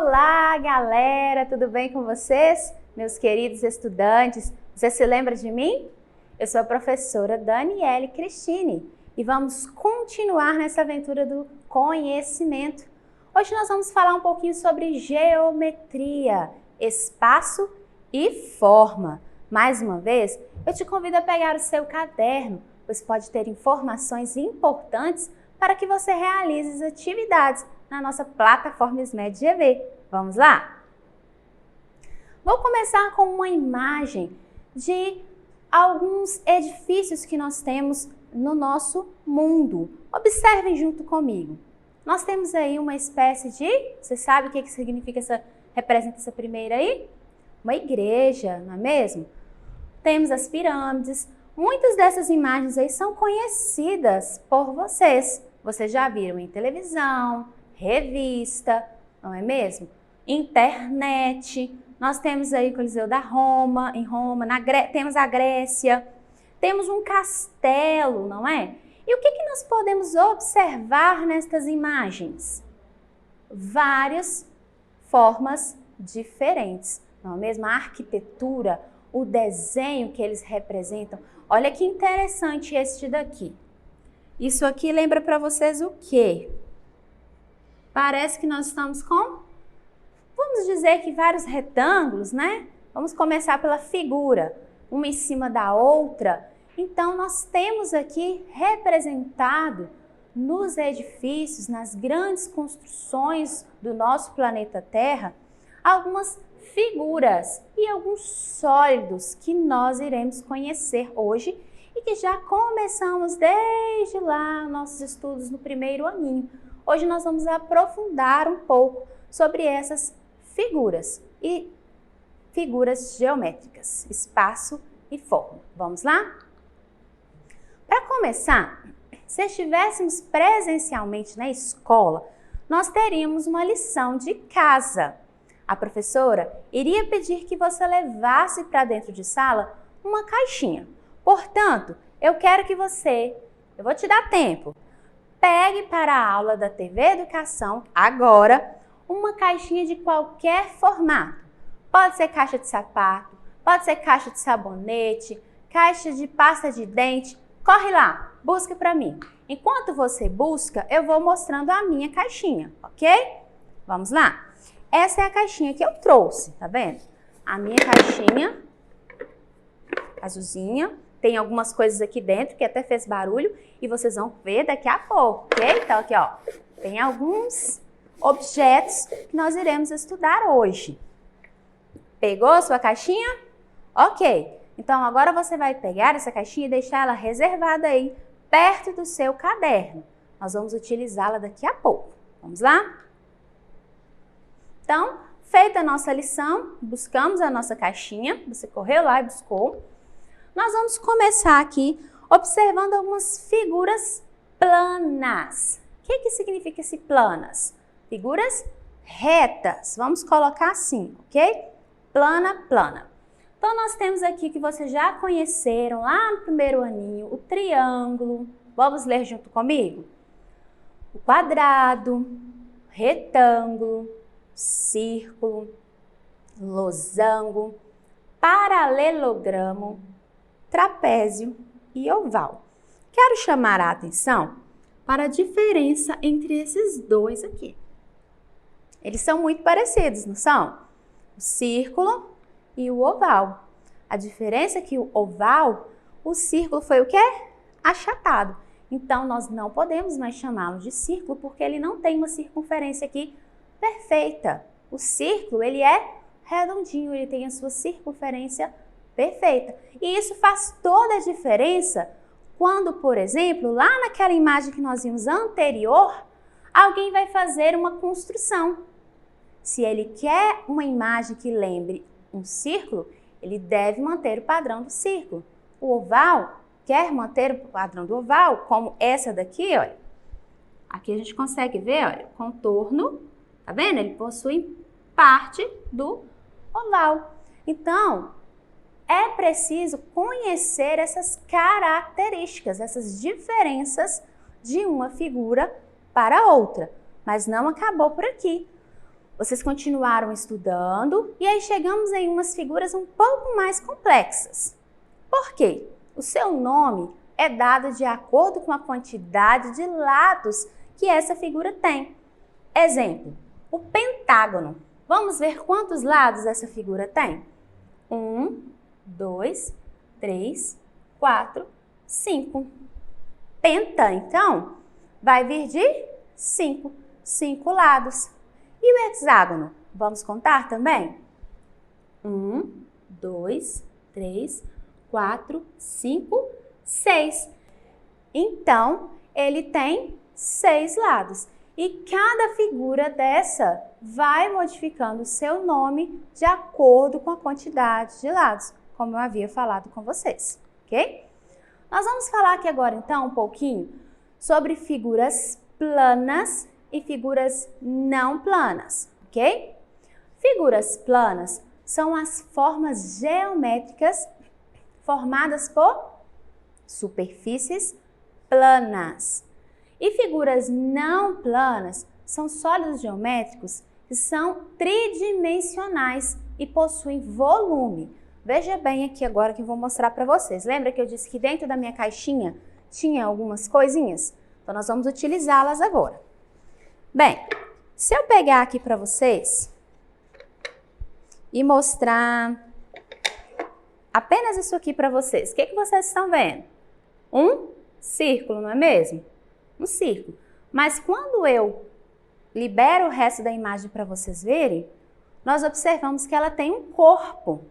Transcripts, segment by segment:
Olá, galera! Tudo bem com vocês? Meus queridos estudantes, você se lembra de mim? Eu sou a professora Daniele Cristine e vamos continuar nessa aventura do conhecimento. Hoje nós vamos falar um pouquinho sobre geometria, espaço e forma. Mais uma vez, eu te convido a pegar o seu caderno, pois pode ter informações importantes para que você realize as atividades na nossa plataforma SMED GV. Vamos lá? Vou começar com uma imagem de alguns edifícios que nós temos no nosso mundo. Observem junto comigo. Nós temos aí uma espécie de... Você sabe o que significa representa essa primeira aí? Uma igreja, não é mesmo? Temos as pirâmides. Muitas dessas imagens aí são conhecidas por vocês. Vocês já viram em televisão, revista, não é mesmo? Internet. Nós temos aí o Coliseu da Roma, em Roma, temos a Grécia, temos um castelo, não é? E o que nós podemos observar nestas imagens? Várias formas diferentes, não é mesmo? A arquitetura, o desenho que eles representam. Olha que interessante este daqui. Isso aqui lembra para vocês o quê? Parece que nós estamos com, vamos dizer que vários retângulos, né? Vamos começar pela figura, uma em cima da outra. Então, nós temos aqui representado nos edifícios, nas grandes construções do nosso planeta Terra, algumas figuras e alguns sólidos que nós iremos conhecer hoje e que já começamos desde lá nossos estudos no primeiro aninho. Hoje nós vamos aprofundar um pouco sobre essas figuras e figuras geométricas, espaço e forma. Vamos lá? Para começar, se estivéssemos presencialmente na escola, nós teríamos uma lição de casa. A professora iria pedir que você levasse para dentro de sala uma caixinha. Portanto, eu quero que você, eu vou te dar tempo, pegue para a aula da TV Educação, agora, uma caixinha de qualquer formato. Pode ser caixa de sapato, pode ser caixa de sabonete, caixa de pasta de dente. Corre lá, busca para mim. Enquanto você busca, eu vou mostrando a minha caixinha, ok? Vamos lá? Essa é a caixinha que eu trouxe, tá vendo? A minha caixinha, azulzinha. Tem algumas coisas aqui dentro que até fez barulho e vocês vão ver daqui a pouco, ok? Então aqui, ó, tem alguns objetos que nós iremos estudar hoje. Pegou a sua caixinha? Ok. Então agora você vai pegar essa caixinha e deixar ela reservada aí, perto do seu caderno. Nós vamos utilizá-la daqui a pouco. Vamos lá? Então, feita a nossa lição, buscamos a nossa caixinha, você correu lá e buscou. Nós vamos começar aqui observando algumas figuras planas. O que significa esse planas? Figuras retas. Vamos colocar assim, ok? Plana, plana. Então, nós temos aqui que vocês já conheceram lá no primeiro aninho, o triângulo. Vamos ler junto comigo? O quadrado, retângulo, círculo, losango, paralelogramo, trapézio e oval. Quero chamar a atenção para a diferença entre esses dois aqui. Eles são muito parecidos, não são? O círculo e o oval. A diferença é que o oval, o círculo foi o quê? Achatado. Então, nós não podemos mais chamá-lo de círculo porque ele não tem uma circunferência aqui perfeita. O círculo, ele é redondinho, ele tem a sua circunferência perfeita. E isso faz toda a diferença quando, por exemplo, lá naquela imagem que nós vimos anterior, alguém vai fazer uma construção. Se ele quer uma imagem que lembre um círculo, ele deve manter o padrão do círculo. O oval quer manter o padrão do oval, como essa daqui, olha. Aqui a gente consegue ver, olha, o contorno, tá vendo? Ele possui parte do oval. Então, é preciso conhecer essas características, essas diferenças de uma figura para outra. Mas não acabou por aqui. Vocês continuaram estudando e aí chegamos em umas figuras um pouco mais complexas. Por quê? O seu nome é dado de acordo com a quantidade de lados que essa figura tem. Exemplo, o pentágono. Vamos ver quantos lados essa figura tem? 1, 2, 3, 4, 5. Penta, então, vai vir de 5. 5 lados. E o hexágono? Vamos contar também? 1, 2, 3, 4, 5, 6. Então, ele tem 6 lados. E cada figura dessa vai modificando o seu nome de acordo com a quantidade de lados, como eu havia falado com vocês, ok? Nós vamos falar aqui agora, então, um pouquinho sobre figuras planas e figuras não planas, ok? Figuras planas são as formas geométricas formadas por superfícies planas. E figuras não planas são sólidos geométricos que são tridimensionais e possuem volume. Veja bem aqui agora que eu vou mostrar para vocês. Lembra que eu disse que dentro da minha caixinha tinha algumas coisinhas? Então, nós vamos utilizá-las agora. Bem, se eu pegar aqui para vocês e mostrar apenas isso aqui para vocês, o que vocês estão vendo? Um círculo, não é mesmo? Um círculo. Mas quando eu libero o resto da imagem para vocês verem, nós observamos que ela tem um corpo,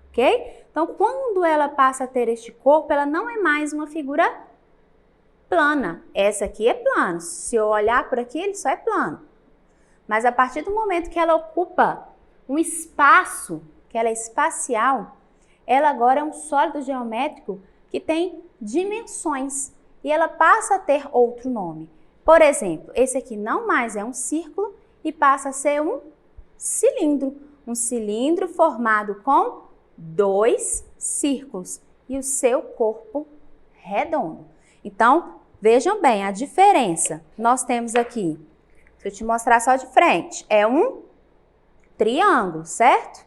ok? Então, quando ela passa a ter este corpo, ela não é mais uma figura plana. Essa aqui é plana. Se eu olhar por aqui, ele só é plano. Mas a partir do momento que ela ocupa um espaço, que ela é espacial, ela agora é um sólido geométrico que tem dimensões e ela passa a ter outro nome. Por exemplo, esse aqui não mais é um círculo e passa a ser um cilindro. Um cilindro formado com 2 círculos e o seu corpo redondo. Então, vejam bem a diferença. Nós temos aqui, se eu te mostrar só de frente, é um triângulo, certo?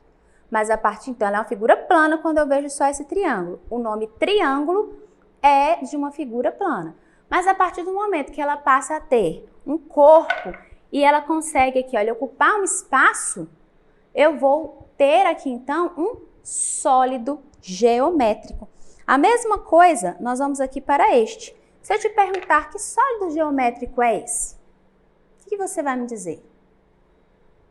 Mas a partir, então, ela é uma figura plana quando eu vejo só esse triângulo. O nome triângulo é de uma figura plana. Mas a partir do momento que ela passa a ter um corpo e ela consegue aqui, olha, ocupar um espaço, eu vou ter aqui, então, um sólido geométrico. A mesma coisa, nós vamos aqui para este. Se eu te perguntar que sólido geométrico é esse, o que você vai me dizer?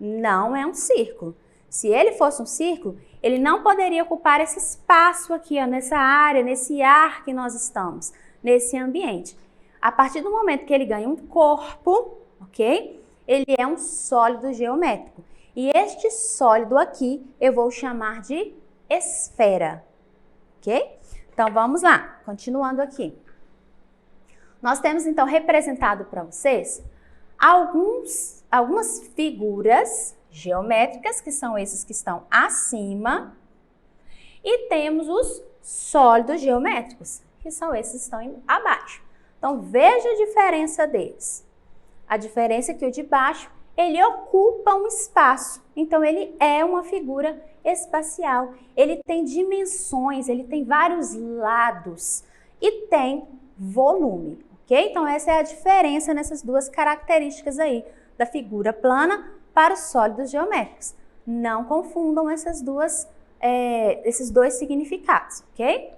Não é um círculo. Se ele fosse um círculo, ele não poderia ocupar esse espaço aqui, ó, nessa área, nesse ar que nós estamos, nesse ambiente. A partir do momento que ele ganha um corpo, ok? Ele é um sólido geométrico. E este sólido aqui eu vou chamar de esfera, ok? Então, vamos lá, continuando aqui. Nós temos, então, representado para vocês algumas figuras geométricas, que são esses que estão acima, e temos os sólidos geométricos, que são esses que estão abaixo. Então, veja a diferença deles. A diferença é que o de baixo, ele ocupa um espaço, então ele é uma figura espacial, ele tem dimensões, ele tem vários lados e tem volume, ok? Então essa é a diferença nessas duas características aí, da figura plana para os sólidos geométricos. Não confundam esses dois significados, ok?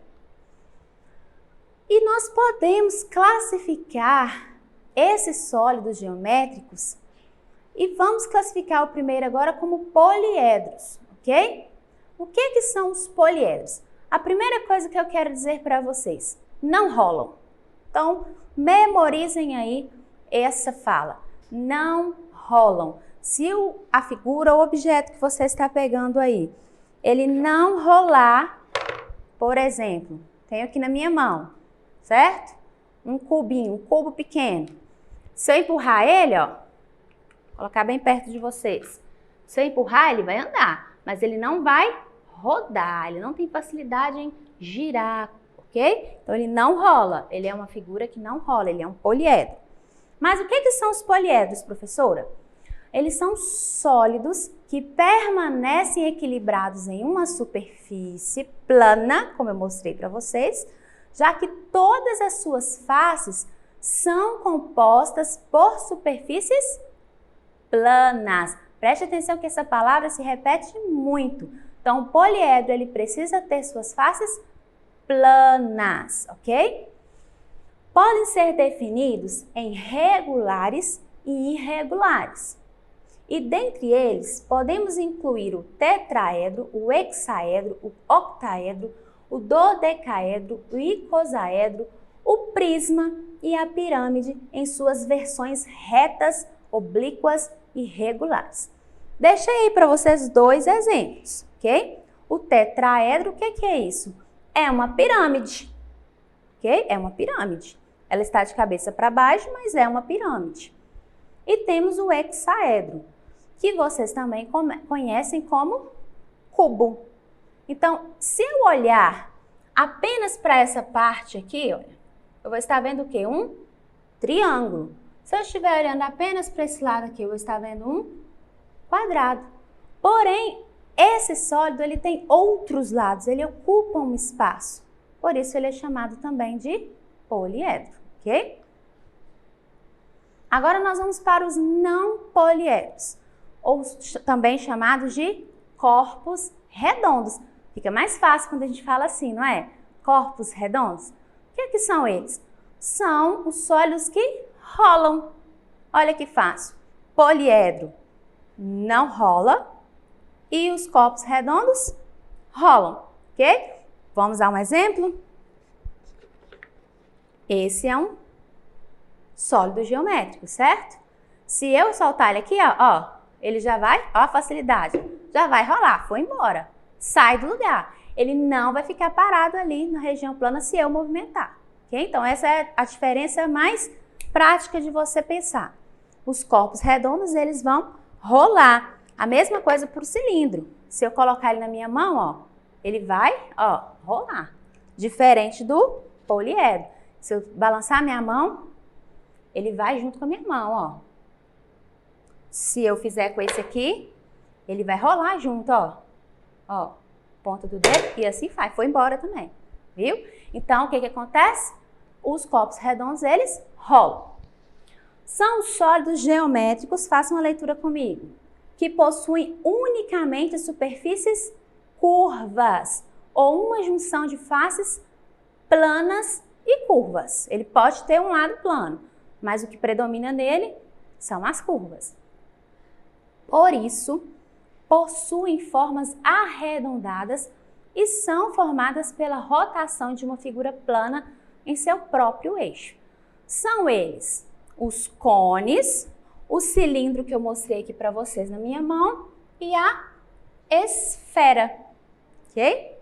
E nós podemos classificar esses sólidos geométricos e vamos classificar o primeiro agora como poliedros, ok? O que são os poliedros? A primeira coisa que eu quero dizer para vocês, não rolam. Então, memorizem aí essa fala, não rolam. Se a figura ou objeto que você está pegando aí, ele não rolar, por exemplo, tenho aqui na minha mão, certo? Um cubinho, um cubo pequeno. Se eu empurrar ele, ó, colocar bem perto de vocês. Se eu empurrar, ele vai andar, mas ele não vai rodar, ele não tem facilidade em girar, ok? Então, ele não rola, ele é uma figura que não rola, ele é um poliedro. Mas o que são os poliedros, professora? Eles são sólidos que permanecem equilibrados em uma superfície plana, como eu mostrei para vocês, já que todas as suas faces são compostas por superfícies planas. Preste atenção que essa palavra se repete muito. Então, o poliedro ele precisa ter suas faces planas, ok? Podem ser definidos em regulares e irregulares. E dentre eles, podemos incluir o tetraedro, o hexaedro, o octaedro, o dodecaedro, o icosaedro, o prisma e a pirâmide em suas versões retas, oblíquas e regulares. Deixei aí para vocês 2 exemplos, ok? O tetraedro, o que é isso? É uma pirâmide, ok? É uma pirâmide. Ela está de cabeça para baixo, mas é uma pirâmide. E temos o hexaedro, que vocês também conhecem como cubo. Então, se eu olhar apenas para essa parte aqui, olha, eu vou estar vendo o quê? Um triângulo. Se eu estiver olhando apenas para esse lado aqui, eu vou estar vendo um quadrado. Porém, esse sólido ele tem outros lados, ele ocupa um espaço. Por isso, ele é chamado também de poliedro, ok? Agora, nós vamos para os não poliedros, ou também chamados de corpos redondos. Fica mais fácil quando a gente fala assim, não é? Corpos redondos. O que são eles? São os sólidos que rolam. Olha que fácil. Poliedro não rola e os corpos redondos rolam, ok? Vamos dar um exemplo? Esse é um sólido geométrico, certo? Se eu soltar ele aqui, ó, ele já vai, ó a facilidade, já vai rolar, foi embora, sai do lugar. Ele não vai ficar parado ali na região plana se eu movimentar, ok? Então, essa é a diferença mais prática de você pensar. Os corpos redondos, eles vão rolar. A mesma coisa para o cilindro. Se eu colocar ele na minha mão, ó, ele vai, ó, rolar. Diferente do poliedro. Se eu balançar minha mão, ele vai junto com a minha mão, ó. Se eu fizer com esse aqui, ele vai rolar junto, ó. Ó, ponta do dedo e assim faz. Foi embora também, viu? Então, o que acontece? Os corpos redondos, eles rolam. São os sólidos geométricos, façam a leitura comigo, que possuem unicamente superfícies curvas ou uma junção de faces planas e curvas. Ele pode ter um lado plano, mas o que predomina nele são as curvas. Por isso, possuem formas arredondadas e são formadas pela rotação de uma figura plana em seu próprio eixo. São eles os cones, o cilindro que eu mostrei aqui para vocês na minha mão e a esfera, ok?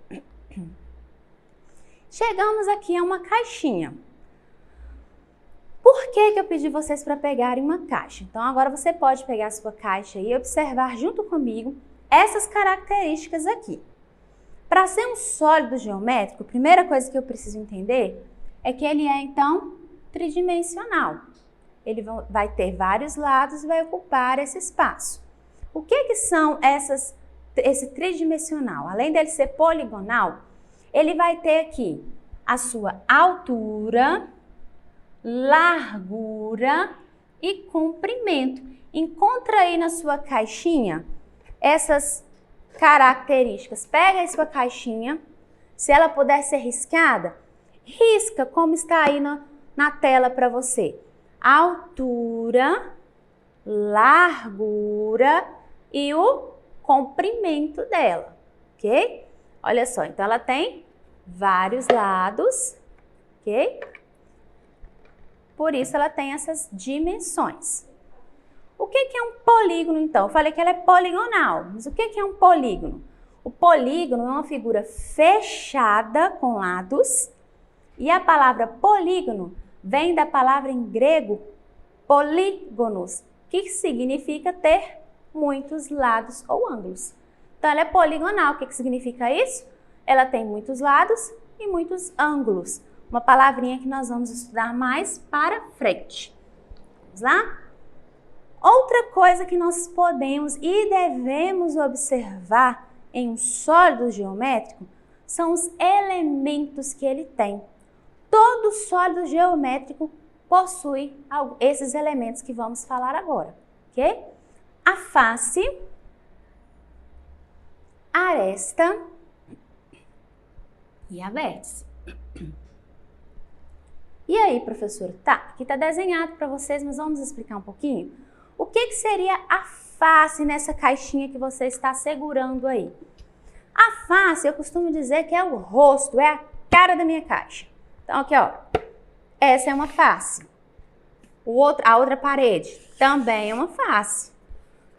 Chegamos aqui a uma caixinha. Por que eu pedi vocês para pegarem uma caixa? Então, agora você pode pegar a sua caixa e observar junto comigo essas características aqui. Para ser um sólido geométrico, a primeira coisa que eu preciso entender é que ele é, então, tridimensional. Ele vai ter vários lados e vai ocupar esse espaço. O que são esse tridimensional? Além dele ser poligonal, ele vai ter aqui a sua altura, largura e comprimento. Encontra aí na sua caixinha essas características. Pega aí sua caixinha, se ela puder ser riscada, risca como está aí na tela para você. Altura, largura e o comprimento dela, ok? Olha só, então ela tem vários lados, ok? Por isso ela tem essas dimensões. O que é um polígono, então? Eu falei que ela é poligonal, mas o que é um polígono? O polígono é uma figura fechada com lados e a palavra polígono vem da palavra em grego polígonos, que significa ter muitos lados ou ângulos. Então, ela é poligonal. O que significa isso? Ela tem muitos lados e muitos ângulos. Uma palavrinha que nós vamos estudar mais para frente. Vamos lá? Outra coisa que nós podemos e devemos observar em um sólido geométrico são os elementos que ele tem. Todo sólido geométrico possui esses elementos que vamos falar agora, ok? A face, a aresta e a vértice. E aí, professora? Tá, aqui tá desenhado para vocês, mas vamos explicar um pouquinho? O que seria a face nessa caixinha que você está segurando aí? A face, eu costumo dizer que é o rosto, é a cara da minha caixa. Então, aqui, ó, essa é uma face. A outra parede também é uma face.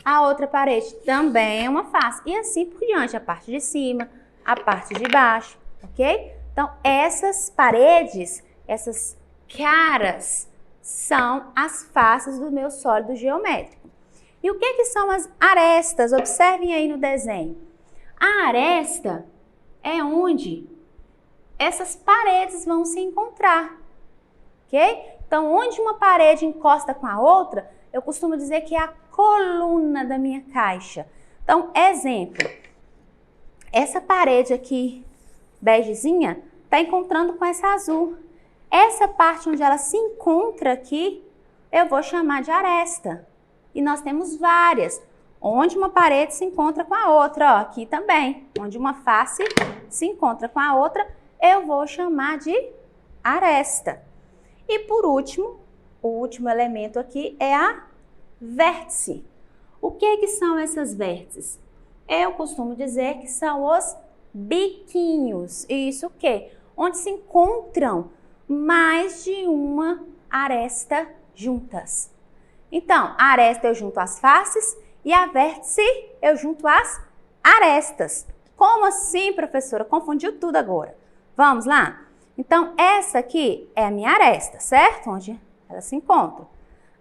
A outra parede também é uma face. E assim por diante, a parte de cima, a parte de baixo, ok? Então, essas paredes, essas caras, são as faces do meu sólido geométrico. E o que são as arestas? Observem aí no desenho. A aresta é onde essas paredes vão se encontrar, ok? Então, onde uma parede encosta com a outra, eu costumo dizer que é a coluna da minha caixa. Então, exemplo, essa parede aqui, begezinha, está encontrando com essa azul. Essa parte onde ela se encontra aqui, eu vou chamar de aresta. E nós temos várias, onde uma parede se encontra com a outra, ó, aqui também. Onde uma face se encontra com a outra, eu vou chamar de aresta. E por último, o último elemento aqui é a vértice. O que são essas vértices? Eu costumo dizer que são os biquinhos. Isso o quê? Onde se encontram mais de uma aresta juntas. Então, a aresta eu junto as faces e a vértice eu junto as arestas. Como assim, professora? Confundiu tudo agora. Vamos lá? Então, essa aqui é a minha aresta, certo? Onde ela se encontra.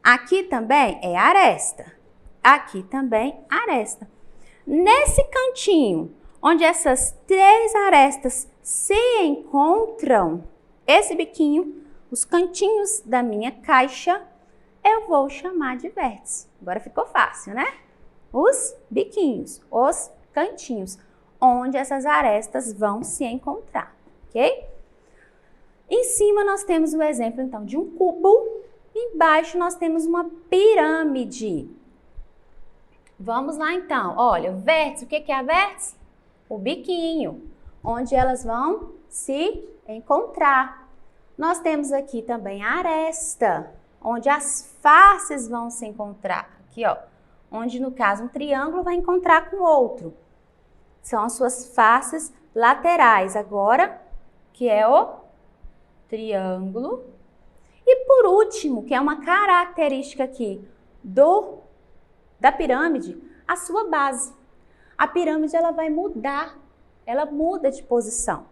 Aqui também é aresta. Aqui também aresta. Nesse cantinho, onde essas três arestas se encontram, esse biquinho, os cantinhos da minha caixa, eu vou chamar de vértice. Agora ficou fácil, né? Os biquinhos, os cantinhos, onde essas arestas vão se encontrar, ok? Em cima nós temos o exemplo, então, de um cubo. Embaixo nós temos uma pirâmide. Vamos lá, então. Olha, vértice, o que é a vértice? O biquinho, onde elas vão se encontrar. Nós temos aqui também a aresta, onde as faces vão se encontrar. Aqui, ó, onde no caso um triângulo vai encontrar com outro. São as suas faces laterais. Agora, que é o triângulo. E por último, que é uma característica aqui da pirâmide, a sua base. A pirâmide ela vai mudar, ela muda de posição,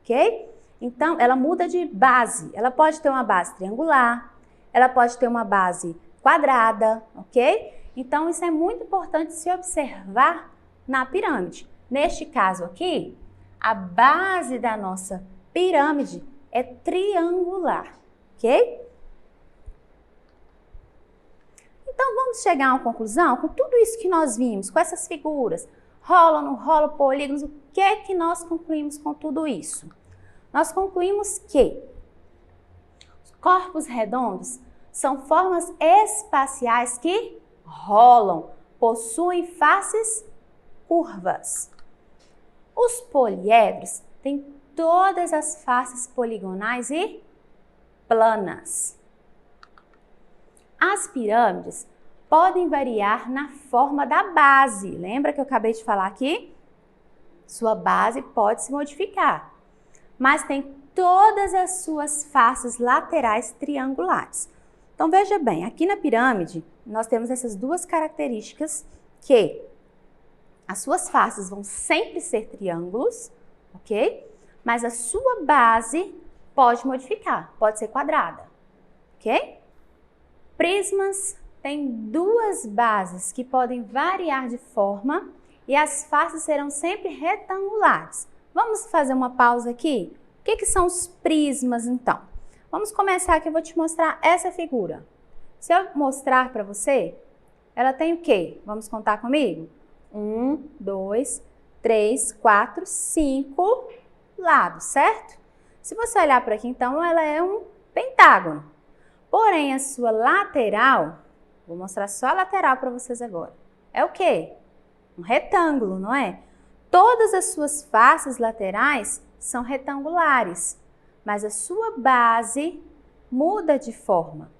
ok? Então, ela muda de base. Ela pode ter uma base triangular, ela pode ter uma base quadrada, ok? Então, isso é muito importante se observar na pirâmide. Neste caso aqui, a base da nossa pirâmide é triangular, ok? Então, vamos chegar a uma conclusão com tudo isso que nós vimos, com essas figuras, rola, não rola, polígonos, o que é que nós concluímos com tudo isso? Nós concluímos que os corpos redondos são formas espaciais que rolam, possuem faces curvas. Os poliedros têm todas as faces poligonais e planas. As pirâmides podem variar na forma da base. Lembra que eu acabei de falar aqui? Sua base pode se modificar, mas tem todas as suas faces laterais triangulares. Então, veja bem, aqui na pirâmide, nós temos essas duas características que as suas faces vão sempre ser triângulos, ok? Mas a sua base pode modificar, pode ser quadrada, ok? Prismas têm duas bases que podem variar de forma e as faces serão sempre retangulares. Vamos fazer uma pausa aqui? O que são os prismas, então? Vamos começar aqui, eu vou te mostrar essa figura. Se eu mostrar para você, ela tem o quê? Vamos contar comigo? 1, 2, 3, 4, 5 lados, certo? Se você olhar por aqui, então, ela é um pentágono. Porém, a sua lateral, vou mostrar só a lateral para vocês agora. É o quê? Um retângulo, não é? Todas as suas faces laterais são retangulares, mas a sua base muda de forma.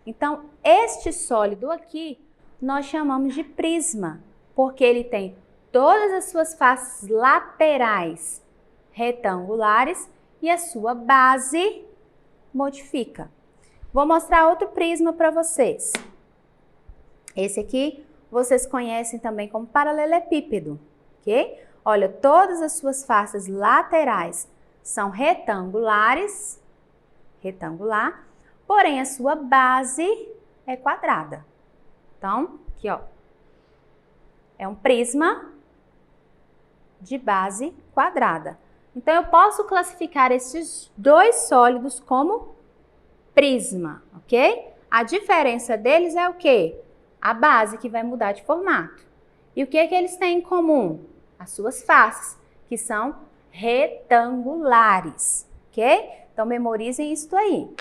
Então, este sólido aqui, nós chamamos de prisma, porque ele tem todas as suas faces laterais retangulares e a sua base modifica. Vou mostrar outro prisma para vocês. Esse aqui vocês conhecem também como paralelepípedo, ok? Olha, todas as suas faces laterais são retangulares, porém a sua base é quadrada. Então, aqui ó, é um prisma de base quadrada. Então, eu posso classificar esses dois sólidos como prisma, ok? A diferença deles é o quê? A base que vai mudar de formato. E o que eles têm em comum? As suas faces, que são retangulares, ok? Então, memorizem isso aí.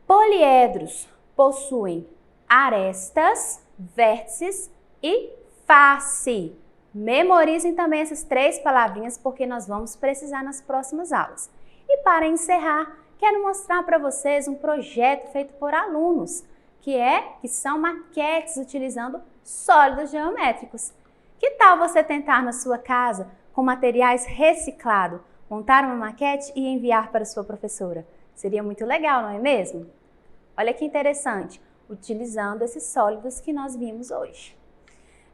Poliedros possuem arestas, vértices e face. Memorizem também essas 3 palavrinhas porque nós vamos precisar nas próximas aulas. E para encerrar, quero mostrar para vocês um projeto feito por alunos, que são maquetes utilizando sólidos geométricos. Que tal você tentar na sua casa, com materiais reciclados, montar uma maquete e enviar para sua professora? Seria muito legal, não é mesmo? Olha que interessante, utilizando esses sólidos que nós vimos hoje.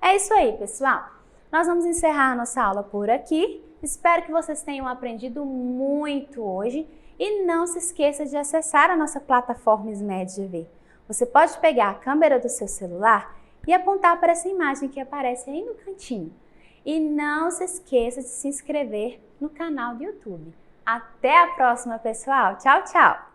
É isso aí, pessoal. Nós vamos encerrar a nossa aula por aqui. Espero que vocês tenham aprendido muito hoje e não se esqueça de acessar a nossa plataforma SMED GV. Você pode pegar a câmera do seu celular e apontar para essa imagem que aparece aí no cantinho. E não se esqueça de se inscrever no canal do YouTube. Até a próxima, pessoal. Tchau, tchau!